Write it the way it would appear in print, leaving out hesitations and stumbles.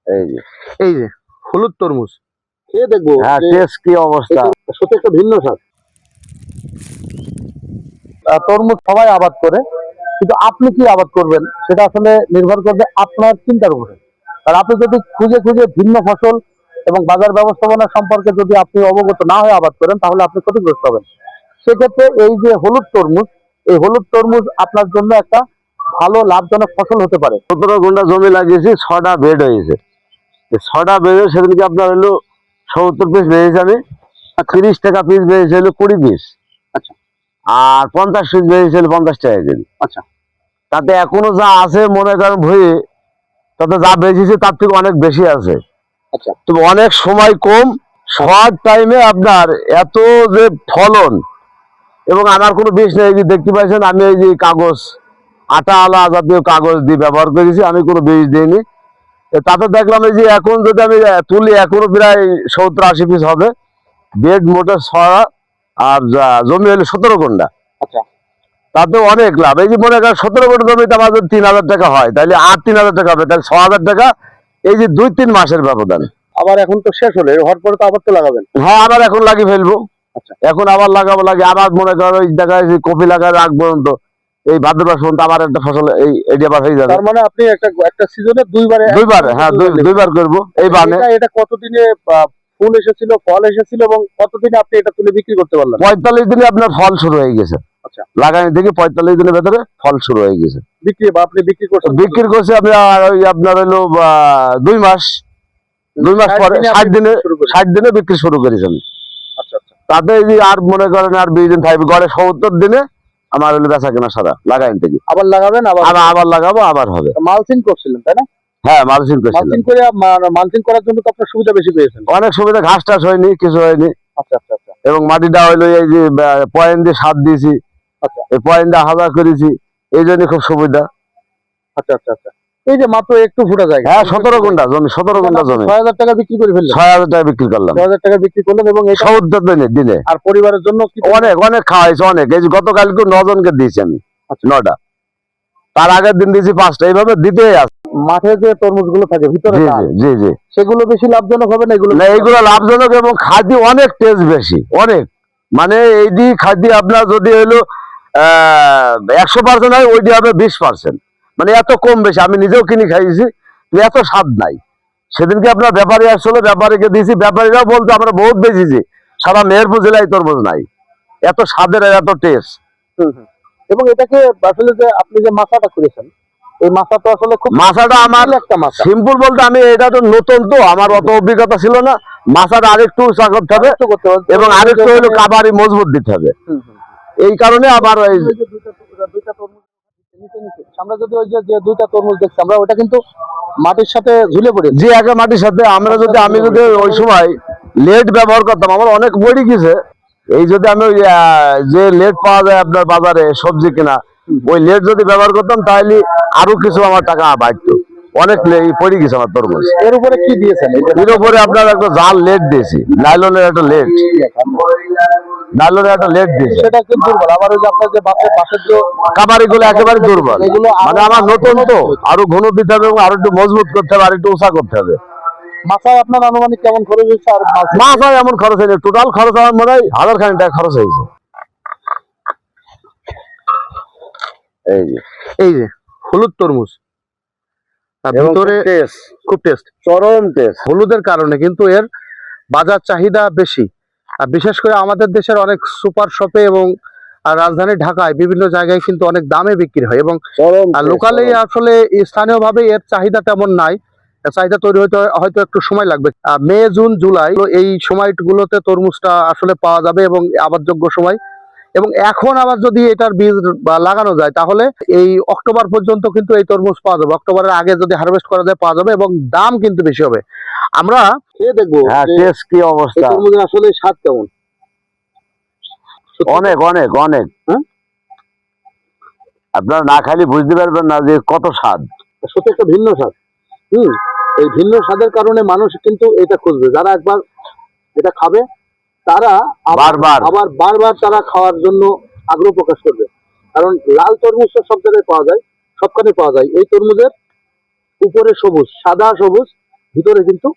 এই যে এই যে হলুদ তরমুজ খেয়ে দেখবো হ্যাঁ টেস্ট কি অবস্থা। সত্যি একটা ভিন্ন স্বাদ। তরমুজ সবাই আবাদ করে, কিন্তু আপনি কি আবাদ করবেন সেটা আসলে নির্ভর করবে আপনার চিন্তার উপরে। আর আপনি যদি খুঁজে খুঁজে ভিন্ন ফসল এবং বাজার ব্যবস্থাপনা সম্পর্কে যদি আপনি অবগত না হয়ে আবাদ করেন, তাহলে আপনি ক্ষতিগ্রস্ত হবেন। সেক্ষেত্রে এই যে হলুদ তরমুজ, এই হলুদ তরমুজ আপনার জন্য একটা ভালো লাভজনক ফসল হতে পারে। 17 গুণ্টা জমি লাগিয়েছি, 6টা বেড হয়েছে। 6টা বেডে সেদিনকে আপনার হলো 70 পিস বেড়েছে, আমি 30 টাকা পিস বেড়েছে হলো 20 পিস। আচ্ছা। আর 50 পিস বেড়েছে হলো 50 টাকা কেজি। আচ্ছা। তাতে এখনো যা আছে মনে করেন ভয়ে, তাতে যা বেঁচেছে তার থেকে অনেক বেশি আছে। আচ্ছা। তবে অনেক সময় কম, শর্ট টাইমে আপনার এত যে ফলন। এবং আমার কোনো বিষ নেই, এই যে দেখতে পাচ্ছেন আমি এই যে কাগজ, আটা আলা জাতীয় কাগজ দিয়ে ব্যবহার করেছি, আমি কোনো বীজ দিইনি। তাতে দেখলাম এই যে এখন যদি আমি তুলি এখনো প্রায় 70-80 পিস হবে। বেড মোটর 6, আর জমি হলো 17 গুণ্টা। আচ্ছা। তাতে অনেক লাভ। এই যে মনে করেন 17 গুণ্টা জমিতে আমার যদি 3000 টাকা হয়, তাহলে আর 3000 টাকা হবে, তাহলে 6000 টাকা এই যে 2-3 মাসের ব্যবধান। আবার এখন তো শেষ হলে হওয়ার পরে তো আবার তো লাগাবেন। হ্যাঁ, আবার এখন লাগিয়ে ফেলবো। আচ্ছা। এখন আবার লাগাবো, আবার মনে করেন ওই দেখা যাচ্ছে কপি লাগার আগ পর্যন্ত, এই ভাদ্র মাস পর্যন্ত আবার একটা ফসল এটি আবার হয়ে যাবে। তার মানে আপনি একটা সিজনে দুইবার হ্যাঁ দুইবার করবো এই বানে। এটা কতদিনে ফুল এসেছিল, ফল এসেছিল, এবং কতদিনে আপনি এটা তুলে বিক্রি করতে পারলেন? 45 দিনে আপনার ফল শুরু হয়ে গেছে। আচ্ছা। লাগানি থেকে 45 দিনের ভেতরে ফল শুরু হয়ে গেছে। আপনি বিক্রি করছেন? বিক্রি করছে আপনার হলো 2 মাস। 2 মাস পরে 60 দিনে বিক্রি শুরু করেছি আমি। আচ্ছা আচ্ছা। তাতে এই যে আর মনে করেন আর 20 দিন থাকবে, গড়ে 70 দিনে আমার হলো বেচা কেনা সারা লাগাইন থেকে। আবার লাগাবেন, আবার লাগাবো, আবার হবে। মালচিং করছিলেন তাই না? হ্যাঁ, মালচিং করছিলাম। মালচিং করার জন্য তো আপনার সুবিধা বেশি পেয়েছেন। অনেক সুবিধা, ঘাস টাস হয়নি, কিছু হয়নি। আচ্ছা আচ্ছা আচ্ছা। এবং মাটিটা হইলো এই যে পয়েন্ট দিয়ে সার দিয়েছি। আচ্ছা। এই পয়েন্টটা হাজার করেছি, এই জন্য খুব সুবিধা। আচ্ছা আচ্ছা আচ্ছা। এই যে মাত্র একটু ফুটা জায়গা। হ্যাঁ, 17 গুণ্টা জমি, 17 গুণ্টা জমি। 6000 টাকা বিক্রি করে ফেললেন। 6000 টাকা বিক্রি করলাম। 6000 টাকা বিক্রি করলেন, এবং 70 দিনে। আর পরিবারের জন্য অনেক অনেক খাওয়াইছে, অনেক। এই যে গতকালকে 9 জনকে দিয়েছি আমি। 9টা। তার আগের দিন দিয়েছি 5টা, এইভাবে দিতেই আছে। মাঠে যে তরমুজ গুলো থাকে ভিতরে, জি জি, সেগুলো বেশি লাভজনক হবে না? এইগুলো লাভজনক, এবং খাদ্য অনেক টেস্ট বেশি, অনেক। মানে এই যে খাদ্য আপনার যদি হলো 100% হয়, ওইটি হবে 20%। মানে এত কম বেশি, আমি নিজেও কিনে খাইছি, এত স্বাদ নাই। সেদিনকে আপনার ব্যাপারী আসলে, ব্যাপারীকে দিয়েছি, ব্যাপারীরাও বলতে আমরা বহুত বেশিছি, সারা মেহেরপুর জেলায় তরমুজ নাই এত স্বাদের, এত টেস্ট। এবং এটাকে আসলে যে আপনি যে মাছাটা করেছেন, এই মাছা তো আসলে খুব, মাছাটা আমার একটা মাছা সিম্পল বলতে, আমি এটা তো নতুন, তো আমার অত অভিজ্ঞতা ছিল না। মাছাটা আরেকটু উঁচা করতে হবে, এবং আরেকটু হলো কাবারি মজবুত দিতে হবে। এই কারণে আবার ওই আমরা যদি ওই যে 2টা তরমুজ দেখছি, আমরা ওটা কিন্তু মাটির সাথে ঝুলে পড়ে, যে আগে মাটির সাথে আমরা যদি, আমি যদি ওই সময় লেট ব্যবহার করতাম, আমার অনেক বড়ি গেছে। এই যদি আমি ওই যে লেট পাওয়া যায় আপনার বাজারে সবজি কিনা, ওই লেট যদি ব্যবহার করতাম, তাহলে আরো কিছু আমার টাকা বাড়তো। অনেক পড়ে গেছে আমার তরমুজ। এর উপরে কি দিয়েছেন? এর উপরে আপনার একটা জাল লেট দিয়েছি, নাইলনের একটা লেট। নাইলনের একটা লেট দিয়েছি, সেটা কিন্তু দুর্বল। আবার ওই যে আপনার যে বাঁশের যে কাবারি গুলো একেবারে দুর্বল। মানে আমার নতুন তো, আরো ঘন দিতে হবে, এবং আরো একটু মজবুত করতে হবে, আর একটু উঁচা করতে হবে। মাছায় আপনার আনুমানিক কেমন খরচ হয়েছে? আর মাছায় এমন খরচ হয়নি, টোটাল খরচ আমার মনে হয় 1000 টাকা খরচ হয়েছে। এই যে হলুদ তরমুজ, ভিতরে খুব টেস্ট, চরম টেস্ট। হলুদের কারণে কিন্তু এর বাজার চাহিদা বেশি। আর বিশেষ করে আমাদের দেশের অনেক সুপার শপে এবং রাজধানী ঢাকায় বিভিন্ন জায়গায় কিন্তু অনেক দামে বিক্রি হয়, এবং লোকালি আসলে স্থানীয়ভাবে এর চাহিদা তেমন নাই। চাহিদা তৈরি হতে হয়তো একটু সময় লাগবে। মে, জুন, জুলাই এই সময়গুলোতে তরমুজটা আসলে পাওয়া যাবে, এবং আবাদযোগ্য সময়। এবং এখন আবার যদি এটার বীজ লাগানো যায়, তাহলে এই অক্টোবর পর্যন্ত কিন্তু এই তরমুজ পাওয়া যাবে। অক্টোবরের আগে যদি হারভেস্ট করা যায় পাওয়া যাবে, এবং দাম কিন্তু বেশি হবে। আমরা খেয়ে দেখবো কি অবস্থা, তরমুজের আসলে স্বাদ কেমন। অনেক অনেক অনেক। আপনারা না খালি বুঝতে পারবেন না যে কত স্বাদ। সত্যি একটা ভিন্ন স্বাদ। এই ভিন্ন স্বাদের কারণে মানুষ কিন্তু এটা খুঁজবে, যারা একবার এটা খাবে তারা আবার বারবার তারা খাওয়ার জন্য আগ্রহ প্রকাশ করবে। কারণ লাল তরমুজ সব জায়গায় পাওয়া যায়, সবখানে পাওয়া যায়। এই তরমুজের উপরে সবুজ, সাদা সবুজ, ভিতরে কিন্তু